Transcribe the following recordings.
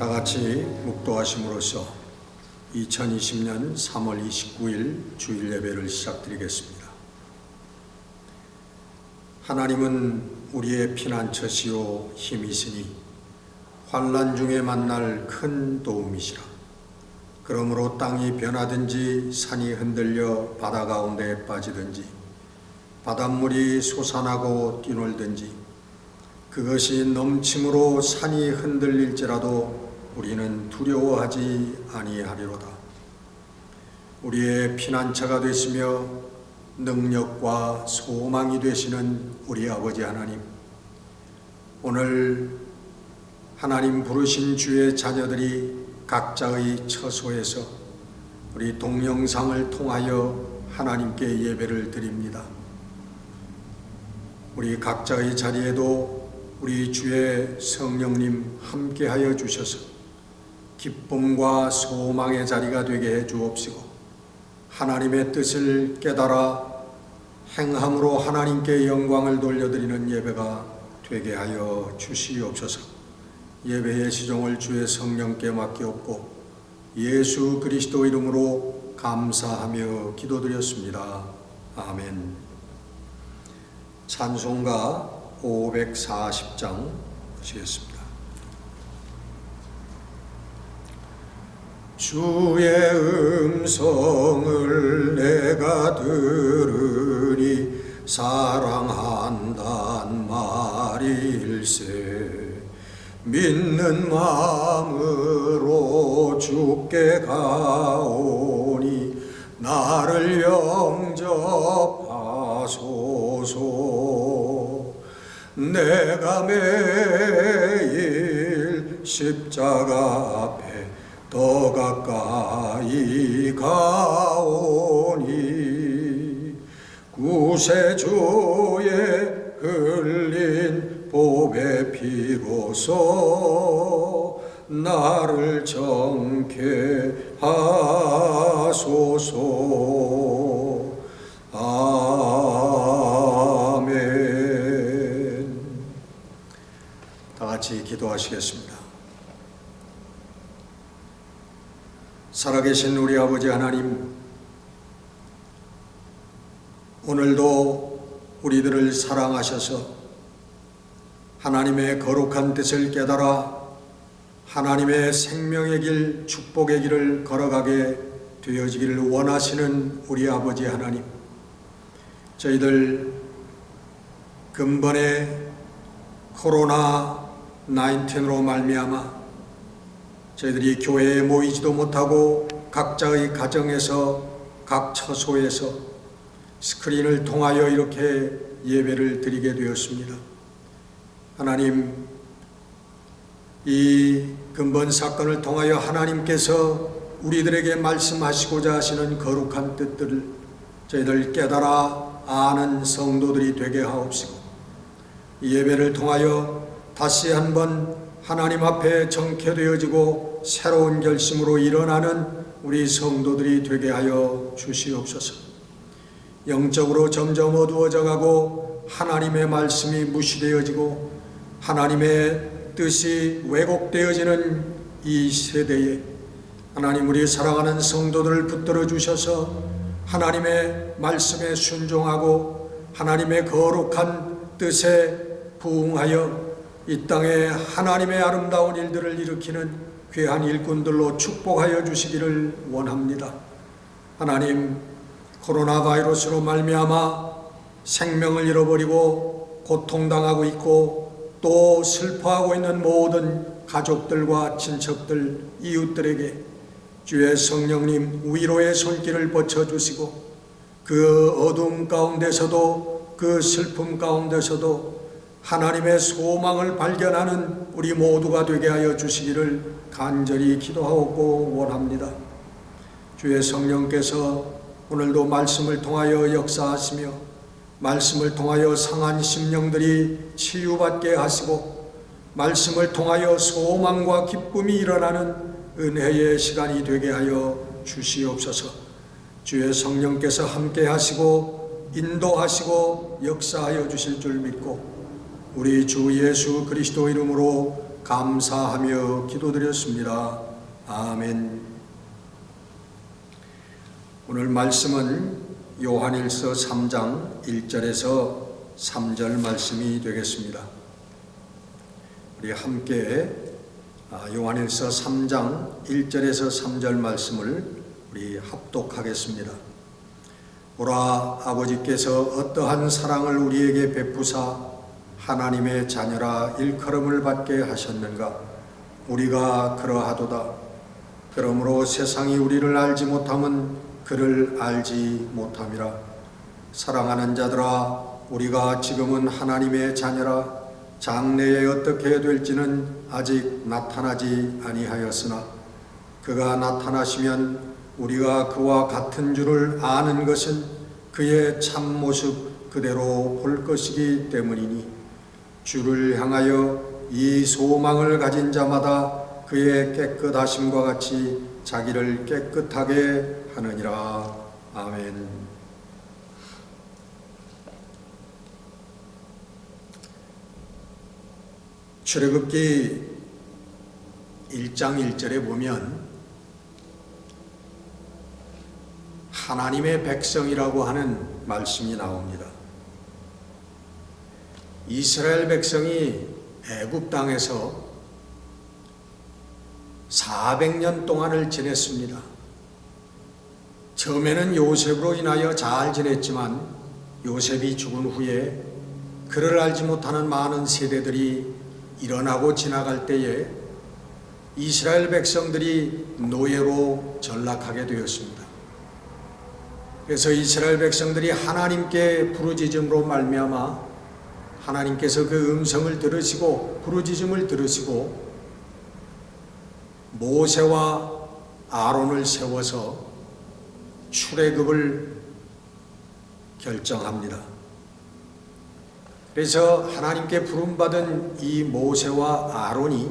다 같이 묵도하심으로써 2020년 3월 29일 주일 예배를 시작드리겠습니다. 하나님은 우리의 피난처시요 힘이시니 환난 중에 만날 큰 도움이시라. 그러므로 땅이 변하든지 산이 흔들려 바다 가운데 빠지든지 바닷물이 솟아나고 뛰놀든지 그것이 넘침으로 산이 흔들릴지라도 우리는 두려워하지 아니하리로다. 우리의 피난처가 되시며 능력과 소망이 되시는 우리 아버지 하나님, 오늘 하나님 부르신 주의 자녀들이 각자의 처소에서 우리 동영상을 통하여 하나님께 예배를 드립니다. 우리 각자의 자리에도 우리 주의 성령님 함께하여 주셔서 기쁨과 소망의 자리가 되게 해 주옵시고, 하나님의 뜻을 깨달아 행함으로 하나님께 영광을 돌려드리는 예배가 되게 하여 주시옵소서. 예배의 시종을 주의 성령께 맡기옵고 예수 그리스도 이름으로 감사하며 기도드렸습니다. 아멘. 찬송가 540장 보시겠습니다. 주의 음성을 내가 들으니 사랑한단 말일세. 믿는 마음으로 주께 가오니 나를 영접하소서. 내가 매일 십자가 앞에 더 가까이 가오니 구세주의 흘린 보배 피로써 나를 정케 하소서. 아멘. 다 같이 기도하시겠습니다. 살아계신 우리 아버지 하나님, 오늘도 우리들을 사랑하셔서 하나님의 거룩한 뜻을 깨달아 하나님의 생명의 길, 축복의 길을 걸어가게 되어지기를 원하시는 우리 아버지 하나님, 저희들 근본에 코로나19로 말미암아 저희들이 교회에 모이지도 못하고 각자의 가정에서 각 처소에서 스크린을 통하여 이렇게 예배를 드리게 되었습니다. 하나님, 이 근본 사건을 통하여 하나님께서 우리들에게 말씀하시고자 하시는 거룩한 뜻들을 저희들 깨달아 아는 성도들이 되게 하옵시고, 이 예배를 통하여 다시 한번 하나님 앞에 정케되어지고 새로운 결심으로 일어나는 우리 성도들이 되게 하여 주시옵소서. 영적으로 점점 어두워져 가고 하나님의 말씀이 무시되어지고 하나님의 뜻이 왜곡되어지는 이 세대에 하나님, 우리 사랑하는 성도들을 붙들어 주셔서 하나님의 말씀에 순종하고 하나님의 거룩한 뜻에 부응하여 이 땅에 하나님의 아름다운 일들을 일으키는 귀한 일꾼들로 축복하여 주시기를 원합니다. 하나님, 코로나 바이러스로 말미암아 생명을 잃어버리고 고통당하고 있고 또 슬퍼하고 있는 모든 가족들과 친척들, 이웃들에게 주의 성령님 위로의 손길을 뻗쳐주시고 그 어둠 가운데서도 그 슬픔 가운데서도 하나님의 소망을 발견하는 우리 모두가 되게 하여 주시기를 간절히 기도하고 원합니다. 주의 성령께서 오늘도 말씀을 통하여 역사하시며 말씀을 통하여 상한 심령들이 치유받게 하시고 말씀을 통하여 소망과 기쁨이 일어나는 은혜의 시간이 되게 하여 주시옵소서. 주의 성령께서 함께 하시고 인도하시고 역사하여 주실 줄 믿고 우리 주 예수 그리스도 이름으로 감사하며 기도드렸습니다. 아멘. 오늘 말씀은 요한일서 3장 1절에서 3절 말씀이 되겠습니다. 우리 함께 요한일서 3장 1절에서 3절 말씀을 우리 합독하겠습니다. 보라, 아버지께서 어떠한 사랑을 우리에게 베푸사 하나님의 자녀라 일컬음을 받게 하셨는가. 우리가 그러하도다. 그러므로 세상이 우리를 알지 못함은 그를 알지 못함이라. 사랑하는 자들아, 우리가 지금은 하나님의 자녀라. 장래에 어떻게 될지는 아직 나타나지 아니하였으나 그가 나타나시면 우리가 그와 같은 줄을 아는 것은 그의 참모습 그대로 볼 것이기 때문이니 주를 향하여 이 소망을 가진 자마다 그의 깨끗하심과 같이 자기를 깨끗하게 하느니라. 아멘. 출애굽기 1장 1절에 보면 하나님의 백성이라고 하는 말씀이 나옵니다. 이스라엘 백성이 애굽 땅에서 400년 동안을 지냈습니다. 처음에는 요셉으로 인하여 잘 지냈지만 요셉이 죽은 후에 그를 알지 못하는 많은 세대들이 일어나고 지나갈 때에 이스라엘 백성들이 노예로 전락하게 되었습니다. 그래서 이스라엘 백성들이 하나님께 부르짖음으로 말미암아 하나님께서 그 음성을 들으시고 부르짖음을 들으시고 모세와 아론을 세워서 출애굽을 결정합니다. 그래서 하나님께 부름받은 이 모세와 아론이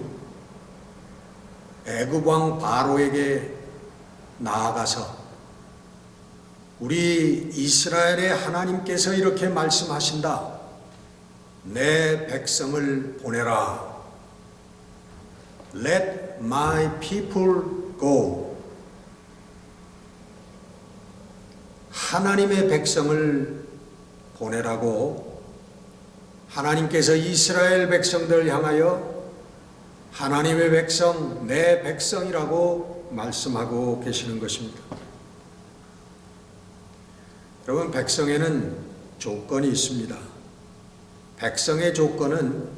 애굽 왕 바로에게 나아가서 우리 이스라엘의 하나님께서 이렇게 말씀하신다. 내 백성을 보내라. Let my people go. 하나님의 백성을 보내라고 하나님께서 이스라엘 백성들을 향하여 하나님의 백성, 내 백성이라고 말씀하고 계시는 것입니다. 여러분, 백성에는 조건이 있습니다. 백성의 조건은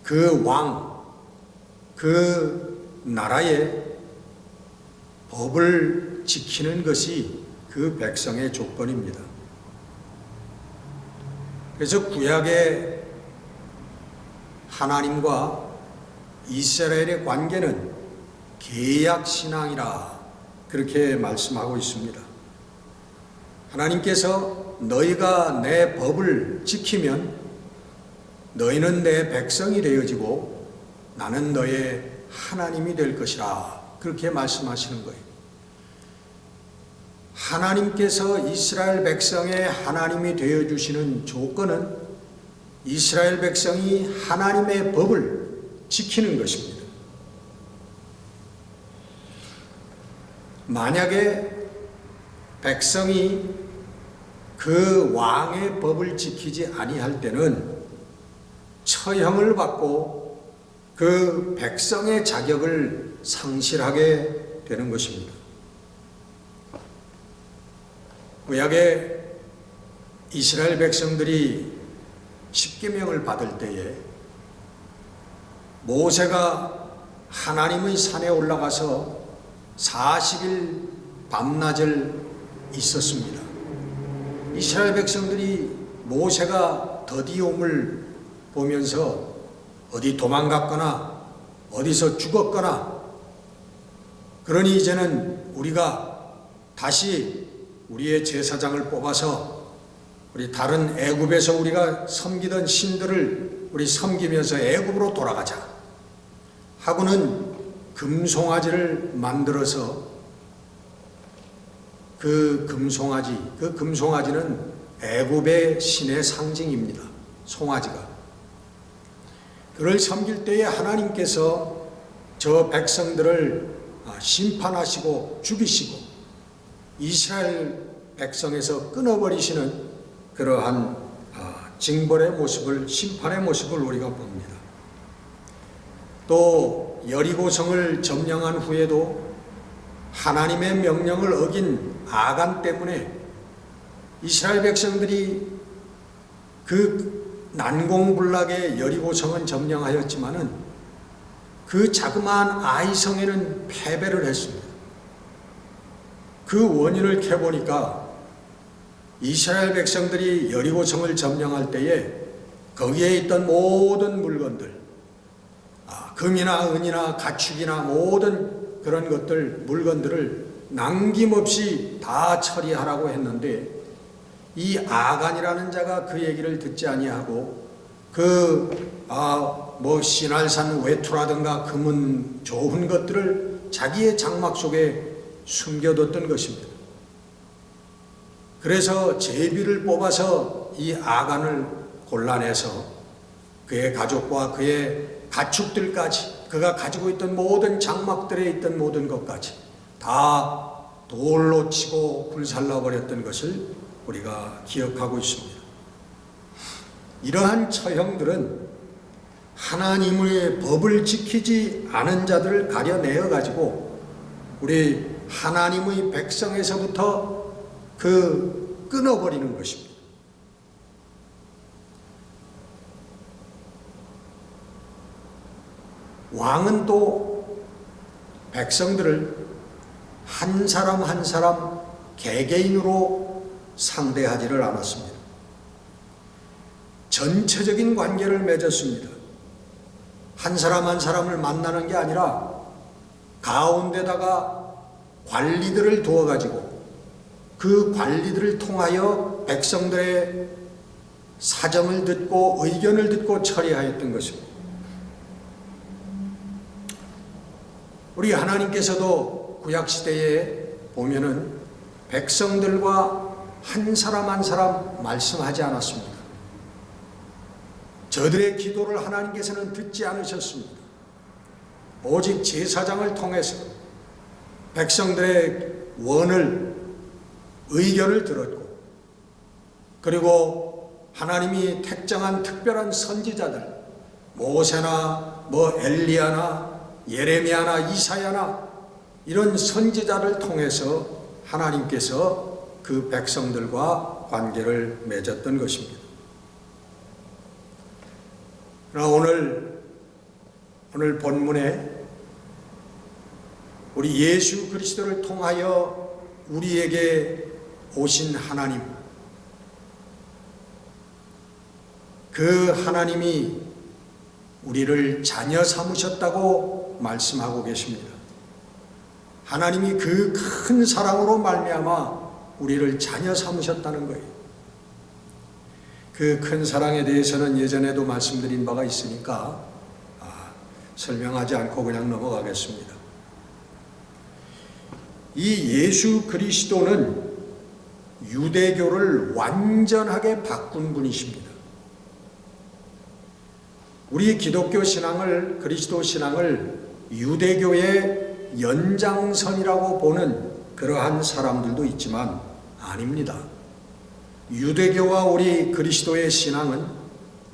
그 왕, 그 나라의 법을 지키는 것이 그 백성의 조건입니다. 그래서 구약의 하나님과 이스라엘의 관계는 계약신앙이라 그렇게 말씀하고 있습니다. 하나님께서 너희가 내 법을 지키면 너희는 내 백성이 되어지고 나는 너의 하나님이 될 것이라 그렇게 말씀하시는 거예요. 하나님께서 이스라엘 백성의 하나님이 되어주시는 조건은 이스라엘 백성이 하나님의 법을 지키는 것입니다. 만약에 백성이 그 왕의 법을 지키지 아니할 때는 처형을 받고 그 백성의 자격을 상실하게 되는 것입니다. 구약의 이스라엘 백성들이 십계명을 받을 때에 모세가 하나님의 산에 올라가서 40일 밤낮을 있었습니다. 이스라엘 백성들이 모세가 더디옴을 보면서 어디 도망갔거나 어디서 죽었거나 그러니 이제는 우리가 다시 우리의 제사장을 뽑아서 우리 다른 애굽에서 우리가 섬기던 신들을 우리 섬기면서 애굽으로 돌아가자 하고는 금송아지를 만들어서 그 금송아지는 애굽의 신의 상징입니다. 송아지가. 그를 섬길 때에 하나님께서 저 백성들을 심판하시고 죽이시고 이스라엘 백성에서 끊어버리시는 그러한 징벌의 모습을, 심판의 모습을 우리가 봅니다. 또 여리고성을 점령한 후에도 하나님의 명령을 어긴 아간 때문에 이스라엘 백성들이 그 난공불락의 여리고성은 점령하였지만은 그 자그마한 아이성에는 패배를 했습니다. 그 원인을 캐보니까 이스라엘 백성들이 여리고성을 점령할 때에 거기에 있던 모든 물건들, 금이나 은이나 가축이나 모든 그런 것들, 물건들을 남김없이 다 처리하라고 했는데 이 아간이라는 자가 그 얘기를 듣지 아니하고 신할산 외투라든가 금은 좋은 것들을 자기의 장막 속에 숨겨뒀던 것입니다. 그래서 제비를 뽑아서 이 아간을 골라내서 그의 가족과 그의 가축들까지, 그가 가지고 있던 모든 장막들에 있던 모든 것까지 다 돌로 치고 불살라 버렸던 것을 우리가 기억하고 있습니다. 이러한 처형들은 하나님의 법을 지키지 않은 자들을 가려내어 가지고 우리 하나님의 백성에서부터 끊어버리는 것입니다. 왕은 또 백성들을 한 사람 한 사람 개개인으로 상대하지를 않았습니다. 전체적인 관계를 맺었습니다. 한 사람 한 사람을 만나는 게 아니라 가운데다가 관리들을 두어가지고 그 관리들을 통하여 백성들의 사정을 듣고 의견을 듣고 처리하였던 것입니다. 우리 하나님께서도 구약시대에 보면은 백성들과 한 사람 한 사람 말씀하지 않았습니다. 저들의 기도를 하나님께서는 듣지 않으셨습니다. 오직 제사장을 통해서 백성들의 원을, 의견을 들었고, 그리고 하나님이 택정한 특별한 선지자들, 모세나 엘리야나 예레미야나 이사야나 이런 선지자를 통해서 하나님께서 그 백성들과 관계를 맺었던 것입니다. 그러나 오늘 본문에 우리 예수 그리스도를 통하여 우리에게 오신 하나님, 그 하나님이 우리를 자녀 삼으셨다고 말씀하고 계십니다. 하나님이 그 큰 사랑으로 말미암아 우리를 자녀 삼으셨다는 거예요. 그 큰 사랑에 대해서는 예전에도 말씀드린 바가 있으니까 설명하지 않고 그냥 넘어가겠습니다. 이 예수 그리스도는 유대교를 완전하게 바꾼 분이십니다. 우리 기독교 신앙을, 그리스도 신앙을 유대교의 연장선이라고 보는 그러한 사람들도 있지만 아닙니다. 유대교와 우리 그리스도의 신앙은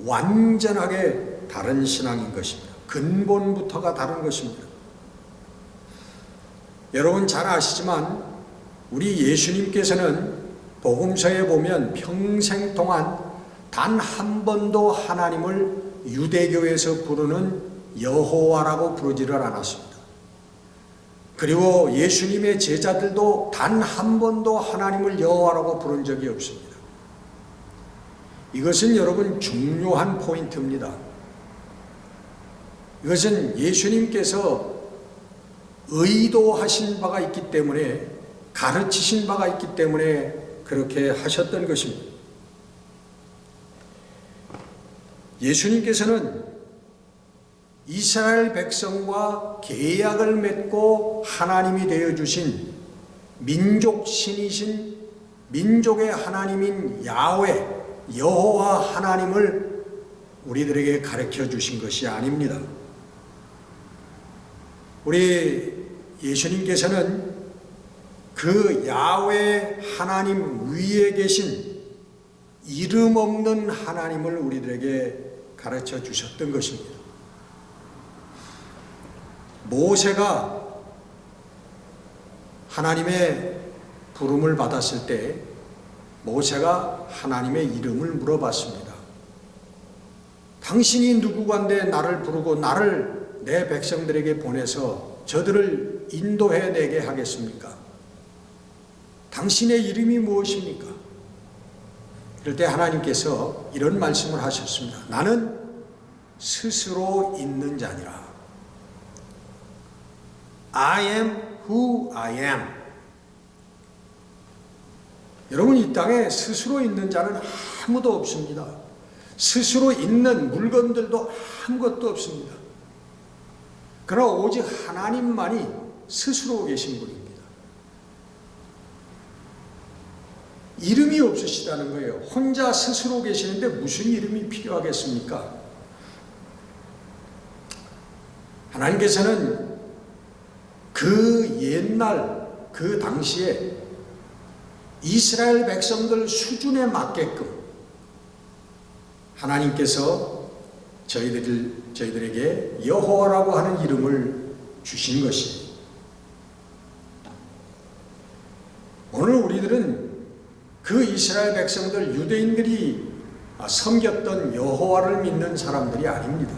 완전하게 다른 신앙인 것입니다. 근본부터가 다른 것입니다. 여러분 잘 아시지만 우리 예수님께서는 복음서에 보면 평생 동안 단 한 번도 하나님을 유대교에서 부르는 여호와라고 부르지를 않았습니다. 그리고 예수님의 제자들도 단 한 번도 하나님을 여호와라고 부른 적이 없습니다. 이것은 여러분 중요한 포인트입니다. 이것은 예수님께서 의도하신 바가 있기 때문에, 가르치신 바가 있기 때문에 그렇게 하셨던 것입니다. 예수님께서는 이스라엘 백성과 계약을 맺고 하나님이 되어주신 민족 신이신 민족의 하나님인 야훼, 여호와 하나님을 우리들에게 가르쳐 주신 것이 아닙니다. 우리 예수님께서는 그 야훼 하나님 위에 계신 이름 없는 하나님을 우리들에게 가르쳐 주셨던 것입니다. 모세가 하나님의 부름을 받았을 때 모세가 하나님의 이름을 물어봤습니다. 당신이 누구간데 나를 부르고 나를 내 백성들에게 보내서 저들을 인도해 내게 하겠습니까? 당신의 이름이 무엇입니까? 그럴 때 하나님께서 이런 말씀을 하셨습니다. 나는 스스로 있는 자니라. I am who I am. 여러분, 이 땅에 스스로 있는 자는 아무도 없습니다. 스스로 있는 물건들도 아무것도 없습니다. 그러나 오직 하나님만이 스스로 계신 분입니다. 이름이 없으시다는 거예요. 혼자 스스로 계시는데 무슨 이름이 필요하겠습니까? 하나님께서는 그 옛날 그 당시에 이스라엘 백성들 수준에 맞게끔 하나님께서 저희들에게 여호와라고 하는 이름을 주신 것이, 오늘 우리들은 그 이스라엘 백성들 유대인들이 섬겼던 여호와를 믿는 사람들이 아닙니다.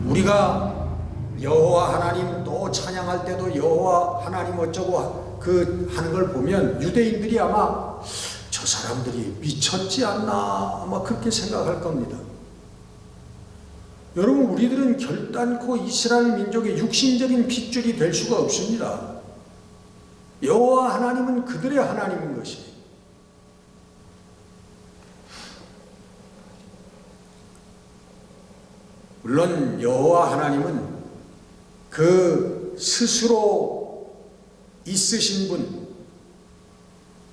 우리가 여호와 하나님 또 찬양할 때도 여호와 하나님 어쩌고 하는 걸 보면 유대인들이 아마 저 사람들이 미쳤지 않나 아마 그렇게 생각할 겁니다. 여러분, 우리들은 결단코 이스라엘 민족의 육신적인 핏줄이 될 수가 없습니다. 여호와 하나님은 그들의 하나님인 것이. 물론 여호와 하나님은 그 스스로 있으신 분,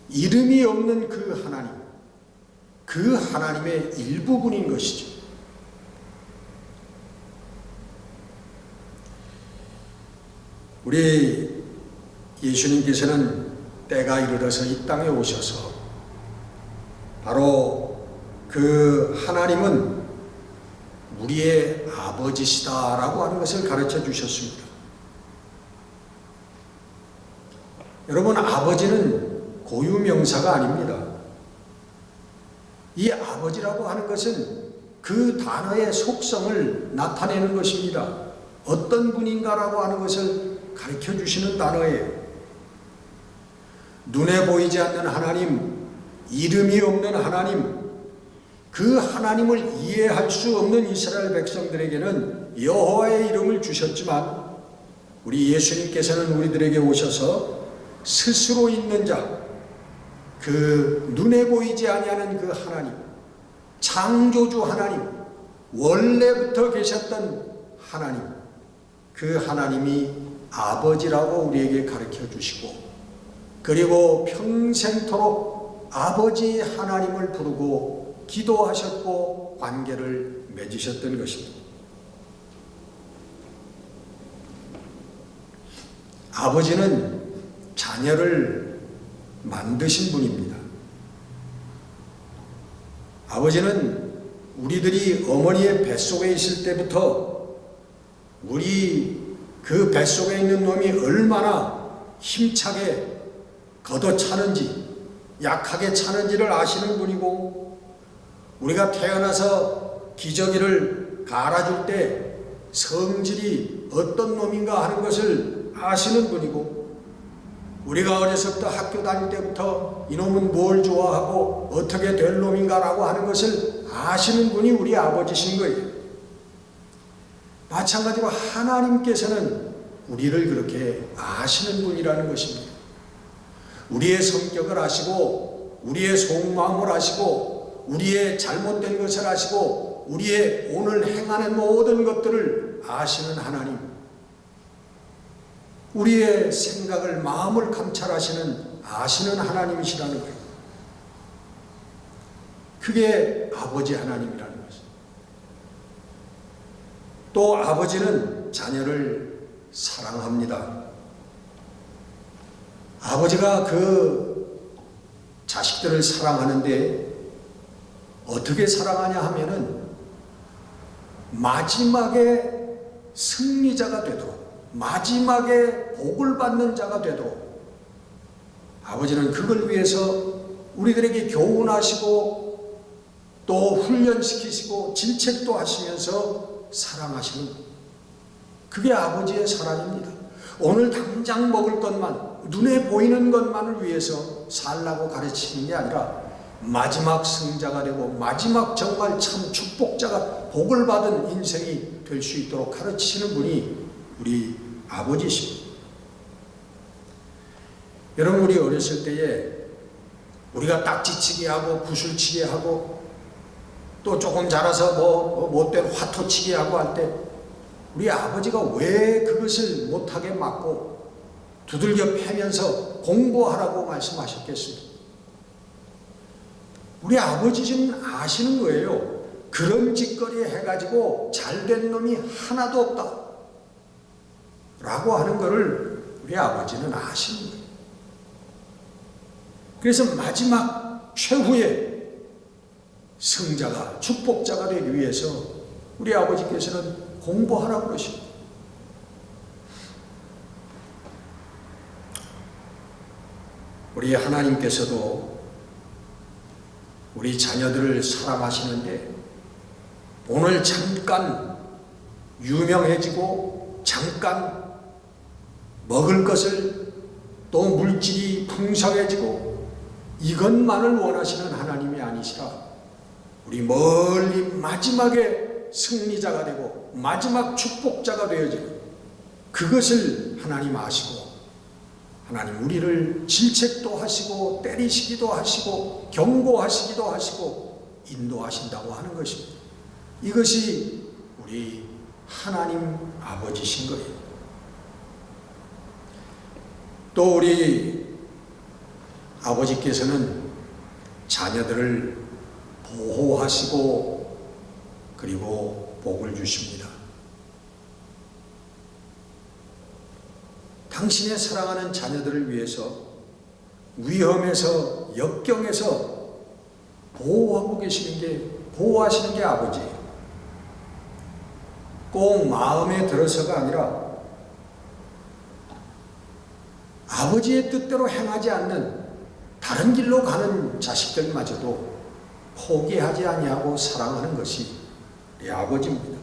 이름이 없는 그 하나님, 그 하나님의 일부분인 것이죠. 우리 예수님께서는 때가 이르러서 이 땅에 오셔서 바로 그 하나님은 우리의 아버지시다라고 하는 것을 가르쳐 주셨습니다. 여러분, 아버지는 고유명사가 아닙니다. 이 아버지라고 하는 것은 그 단어의 속성을 나타내는 것입니다. 어떤 분인가라고 하는 것을 가르쳐 주시는 단어예요. 눈에 보이지 않는 하나님, 이름이 없는 하나님, 그 하나님을 이해할 수 없는 이스라엘 백성들에게는 여호와의 이름을 주셨지만 우리 예수님께서는 우리들에게 오셔서 스스로 있는 자, 그 눈에 보이지 아니하는 그 하나님, 창조주 하나님, 원래부터 계셨던 하나님, 그 하나님이 아버지라고 우리에게 가르쳐 주시고, 그리고 평생토록 아버지 하나님을 부르고 기도하셨고 관계를 맺으셨던 것입니다. 아버지는 자녀를 만드신 분입니다. 아버지는 우리들이 어머니의 뱃속에 있을 때부터 우리 그 뱃속에 있는 놈이 얼마나 힘차게 걷어차는지, 약하게 차는지를 아시는 분이고, 우리가 태어나서 기저귀를 갈아줄 때 성질이 어떤 놈인가 하는 것을 아시는 분이고, 우리가 어려서부터 학교 다닐 때부터 이놈은 뭘 좋아하고 어떻게 될 놈인가라고 하는 것을 아시는 분이 우리 아버지신 거예요. 마찬가지로 하나님께서는 우리를 그렇게 아시는 분이라는 것입니다. 우리의 성격을 아시고, 우리의 속마음을 아시고, 우리의 잘못된 것을 아시고, 우리의 오늘 행하는 모든 것들을 아시는 하나님, 우리의 생각을, 마음을 감찰하시는 아시는 하나님이시라는 거예요. 그게 아버지 하나님이라는 것입니다. 또 아버지는 자녀를 사랑합니다. 아버지가 그 자식들을 사랑하는데 어떻게 사랑하냐 하면은 마지막에 승리자가 되도록, 마지막에 복을 받는 자가 되도록 아버지는 그걸 위해서 우리들에게 교훈하시고 또 훈련시키시고 질책도 하시면서 사랑하시는 것. 그게 아버지의 사랑입니다. 오늘 당장 먹을 것만, 눈에 보이는 것만을 위해서 살라고 가르치는 게 아니라 마지막 승자가 되고 마지막 정말 참 축복자가 복을 받은 인생이 될 수 있도록 가르치시는 분이 우리 아버지십니다. 여러분, 우리 어렸을 때에 우리가 딱지치기 하고 구슬치기 하고 또 조금 자라서 못된 화토치기 하고 할 때 우리 아버지가 왜 그것을 못하게 막고 두들겨 패면서 공부하라고 말씀하셨겠습니까? 우리 아버지 좀 아시는 거예요. 그런 짓거리 해가지고 잘된 놈이 하나도 없다 라고 하는 것을 우리 아버지는 아시는 거예요. 그래서 마지막 최후의 승자가, 축복자가 되기 위해서 우리 아버지께서는 공부하라고 그러십니다. 우리 하나님께서도 우리 자녀들을 사랑하시는데 오늘 잠깐 유명해지고 잠깐 먹을 것을 또 물질이 풍성해지고 이것만을 원하시는 하나님이 아니시라 우리 멀리 마지막에 승리자가 되고 마지막 축복자가 되어지는 그것을 하나님 아시고 하나님 우리를 질책도 하시고 때리시기도 하시고 경고하시기도 하시고 인도하신다고 하는 것입니다. 이것이 우리 하나님 아버지신 거예요. 또 우리 아버지께서는 자녀들을 보호하시고 그리고 복을 주십니다. 당신의 사랑하는 자녀들을 위해서 위험에서 역경에서 보호하고 계시는 게, 보호하시는 게 아버지예요. 꼭 마음에 들어서가 아니라 아버지의 뜻대로 행하지 않는 다른 길로 가는 자식들마저도 포기하지 아니하고 사랑하는 것이 내 아버지입니다.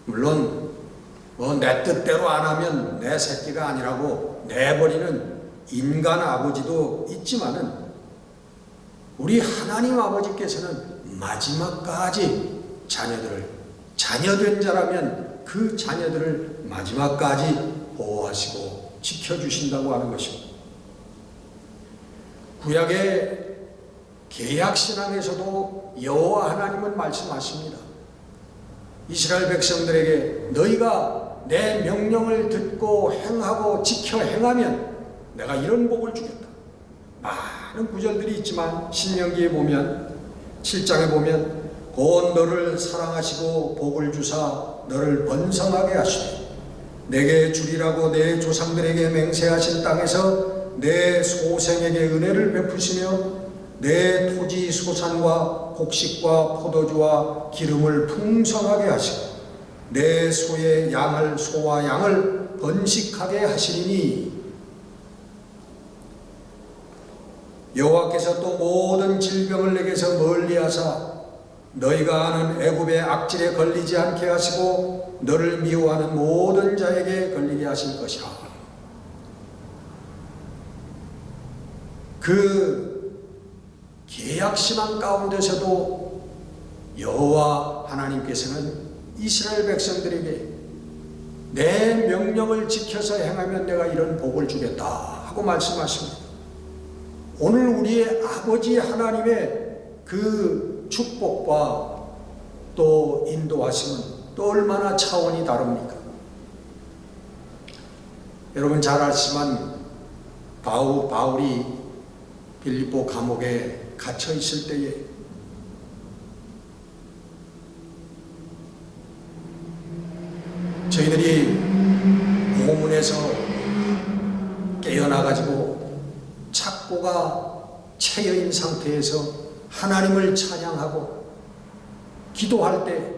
물론 내 뜻대로 안 하면 내 새끼가 아니라고 내버리는 인간 아버지도 있지만은 우리 하나님 아버지께서는 마지막까지 자녀들을, 자녀된 자라면 그 자녀들을 마지막까지 보호하시고 지켜주신다고 하는 것입니다. 구약의 개약신앙에서도 여호와 하나님은 말씀하십니다. 이스라엘 백성들에게 너희가 내 명령을 듣고 행하고 지켜 행하면 내가 이런 복을 주겠다. 많은 구절들이 있지만 신명기에 보면 7장에 보면 곧 너를 사랑하시고 복을 주사 너를 번성하게 하시되 내게 주리라고 내 조상들에게 맹세하신 땅에서 내 소생에게 은혜를 베푸시며 내 토지 소산과 곡식과 포도주와 기름을 풍성하게 하시고 내 소의 양을 소와 양을 번식하게 하시리니 여호와께서 또 모든 질병을 내게서 멀리하사 너희가 아는 애굽의 악질에 걸리지 않게 하시고 너를 미워하는 모든 자에게 걸리게 하실 것이라. 그 계약신앙 가운데서도 여호와 하나님께서는 이스라엘 백성들에게 내 명령을 지켜서 행하면 내가 이런 복을 주겠다 하고 말씀하십니다. 오늘 우리의 아버지 하나님의 그 축복과 또 인도하심은 또 얼마나 차원이 다릅니까? 여러분 잘 아시지만 바울이 빌립보 감옥에 갇혀 있을 때에 저희들이 고문에서 깨어나가지고 착고가 체여인 상태에서 하나님을 찬양하고 기도할 때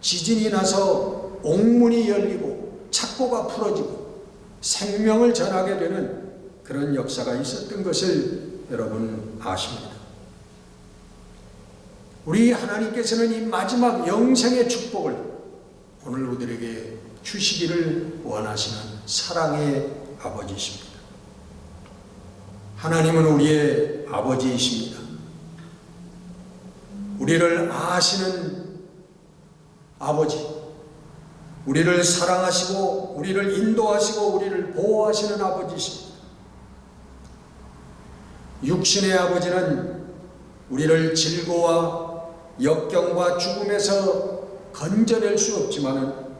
지진이 나서 옥문이 열리고 착고가 풀어지고 생명을 전하게 되는 그런 역사가 있었던 것을 여러분 아십니다. 우리 하나님께서는 이 마지막 영생의 축복을 오늘 우리에게 주시기를 원하시는 사랑의 아버지이십니다. 하나님은 우리의 아버지이십니다. 우리를 아시는 아버지, 우리를 사랑하시고 우리를 인도하시고 우리를 보호하시는 아버지이십니다. 육신의 아버지는 우리를 질고와 역경과 죽음에서 건져낼 수 없지만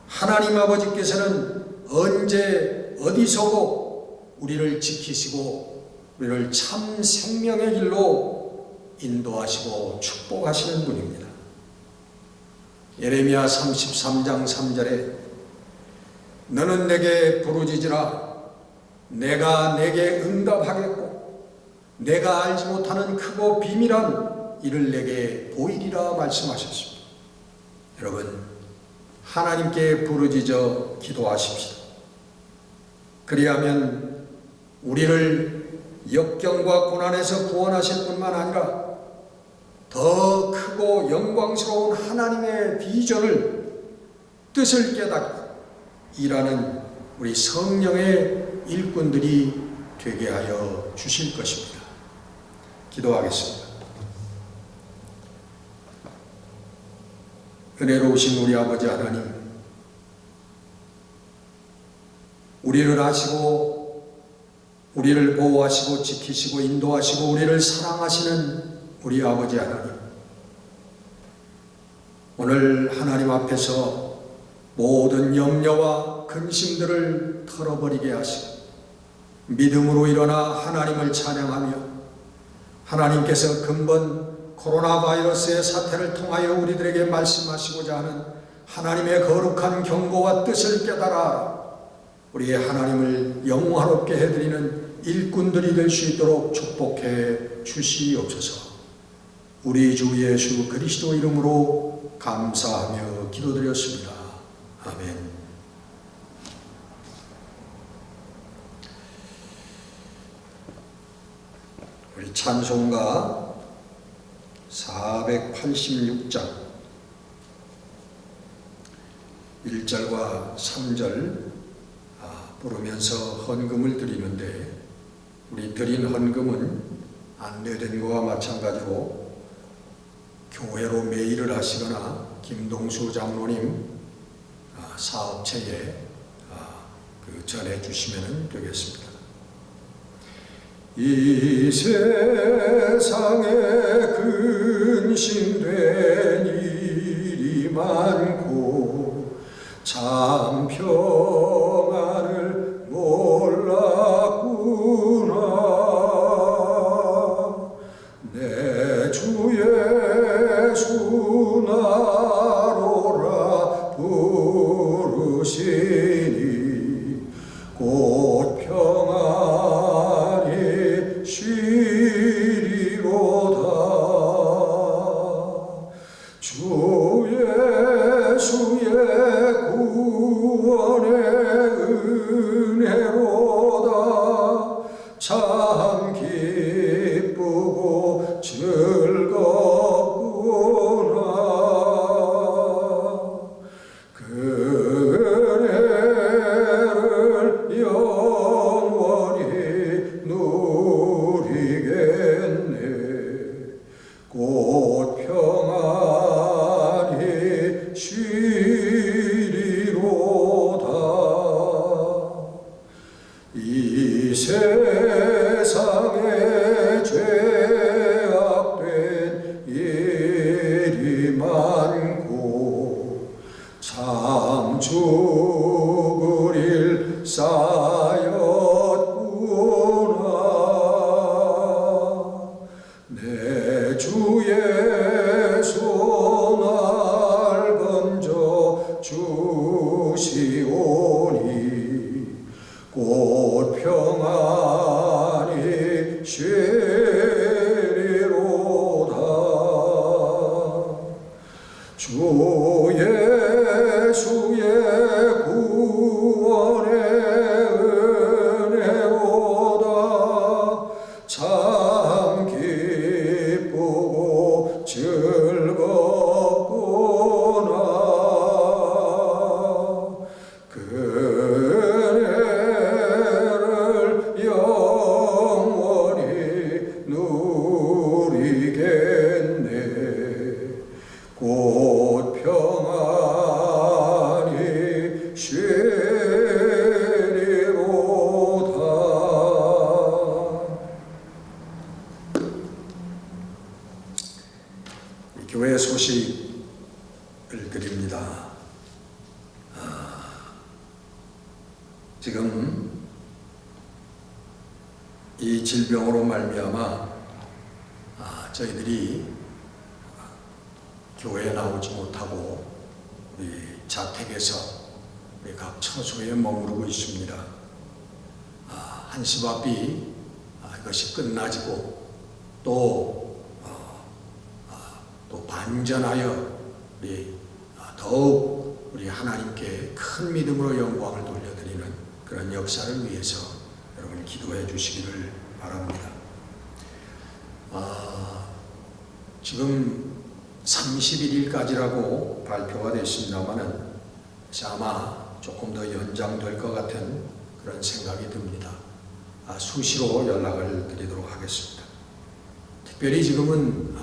하나님 아버지께서는 언제 어디서도 우리를 지키시고 우리를 참 생명의 길로 인도하시고 축복하시는 분입니다. 예레미야 33장 3절에 너는 내게 부르짖으라 내가 내게 응답하겠고 내가 알지 못하는 크고 비밀한 일을 내게 보이리라 말씀하셨습니다. 여러분, 하나님께 부르짖어 기도하십시다. 그리하면 우리를 역경과 고난에서 구원하실 뿐만 아니라 더 크고 영광스러운 하나님의 비전을 뜻을 깨닫고 일하는 우리 성령의 일꾼들이 되게 하여 주실 것입니다. 기도하겠습니다. 은혜로우신 우리 아버지 하나님, 우리를 아시고 우리를 보호하시고 지키시고 인도하시고 우리를 사랑하시는 우리 아버지 하나님, 오늘 하나님 앞에서 모든 염려와 근심들을 털어버리게 하시고 믿음으로 일어나 하나님을 찬양하며 하나님께서 근본 코로나 바이러스의 사태를 통하여 우리들에게 말씀하시고자 하는 하나님의 거룩한 경고와 뜻을 깨달아 우리의 하나님을 영화롭게 해드리는 일꾼들이 될 수 있도록 축복해 주시옵소서. 우리 주 예수 그리스도 이름으로 감사하며 기도드렸습니다. 아멘. 우리 찬송가 486장 1절과 3절 부르면서 헌금을 드리는데, 우리 드린 헌금은 안내된 것과 마찬가지로 교회로 매일을 하시거나 김동수 장로님 사업체에 전해 주시면 되겠습니다. 이 세상에 근심된 일이 많고 참 평안을 몰랐구나. 내 주 예수 나로라 부르시니 곧 평안히 쉬리로다. 주 예수의 구원의 은혜로다. 참 기쁘고 즐겁구나. 그 은혜를 영원히 누리겠네. 곧 평안히 쉬리로다. 이 세상에 죄악된 일이 많고 참 죽을 일 쌓였구나. 내 주 예수 날 건져 주 곧 평안히 쉬리로다. 주 예수의 구원의 은혜로다. 참 기쁘고 즐겁구나. 그 은혜를 영원히 누리겠네. 곧 평안히 쉬리로다. 교회 소식을 드립니다. 지금 이 질병으로 말미암아 저희들이 교회에 나오지 못하고 우리 자택에서 우리 각 처소에 머무르고 있습니다. 한시바삐 이것이 끝나지고 또 반전하여 우리 더욱 우리 하나님께 큰 믿음으로 영광을 돌려드리는 그런 역사를 위해서 여러분 기도해 주시기를 바랍니다. 지금 31일까지라고 발표가 됐습니다만은 아마 조금 더 연장될 것 같은 그런 생각이 듭니다. 수시로 연락을 드리도록 하겠습니다. 특별히 지금은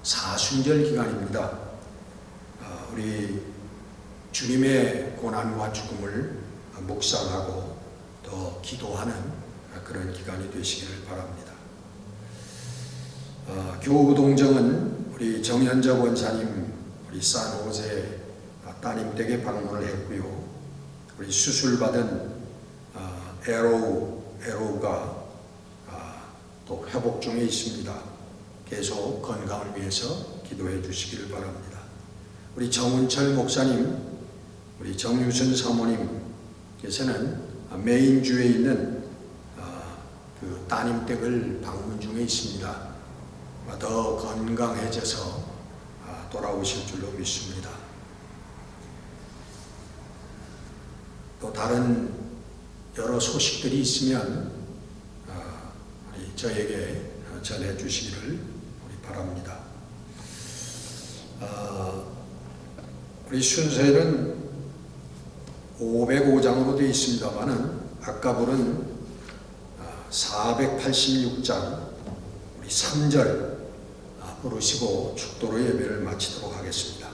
사순절 기간입니다. 우리 주님의 고난과 죽음을 묵상하고 더 기도하는 그런 기간이 되시기를 바랍니다. 교우동정은 우리 정현자 원사님 우리 산호제 따님 댁에 방문을 했고요. 우리 수술받은 에로우가 또 회복 중에 있습니다. 계속 건강을 위해서 기도해 주시기를 바랍니다. 우리 정운철 목사님, 우리 정유순 사모님께서는 메인주에 있는 그 따님 댁을 방문 중에 있습니다. 더 건강해져서 돌아오실 줄로 믿습니다. 또 다른 여러 소식들이 있으면 저에게 전해 주시기를 우리 바랍니다. 우리 순서에는 505장으로 되어 있습니다만은 아까 부른 486장 우리 3절 부르시고 축도로 예배를 마치도록 하겠습니다.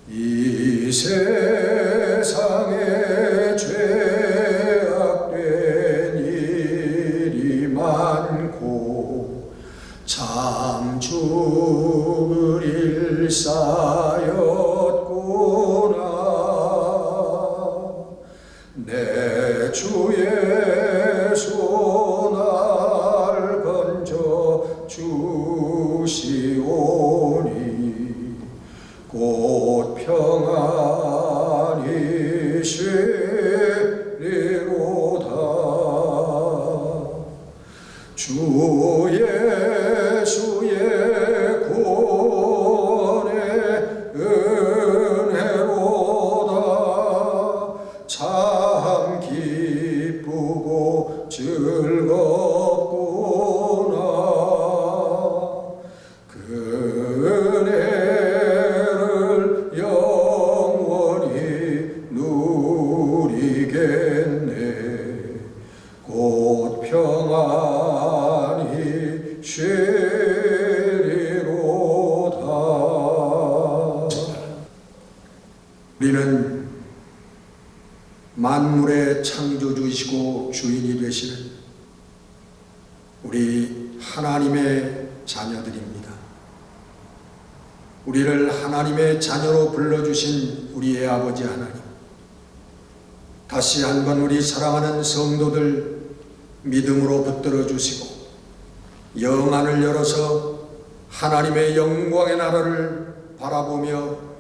이 세상에 죄악된 일이 많고 참 죽을 일싸였구나. 내 주 예수 날 건져 주시오니 곧 평안히 쉬리로다. 주 예수의 구원의 은혜로다. 참 기쁘고 즐겁구나. 그 은혜를 영원히 누리겠네. 곧 평안히 쉬리로다. 우리는 만물의 창조주이시고 주인이 되시는 우리 하나님의 자녀들입니다. 우리를 하나님의 자녀로 불러주신 우리의 아버지 하나님, 다시 한번 우리 사랑하는 성도들 믿음으로 붙들어 주시고 영안을 열어서 하나님의 영광의 나라를 바라보며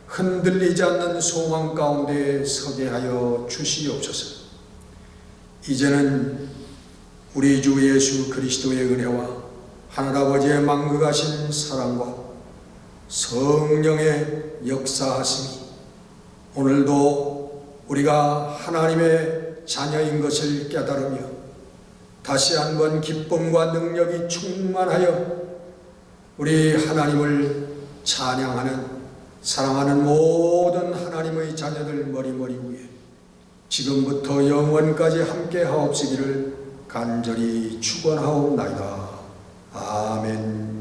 흔들리지 않는 소망 가운데 서게 하여 주시옵소서. 이제는 우리 주 예수 그리스도의 은혜와 하늘아버지의 만극하신 사랑과 성령의 역사하심이 오늘도 우리가 하나님의 자녀인 것을 깨달으며 다시 한번 기쁨과 능력이 충만하여 우리 하나님을 찬양하는 사랑하는 모든 하나님의 자녀들 머리머리 위에 지금부터 영원까지 함께 하옵시기를 간절히 축원하옵나이다. 아멘.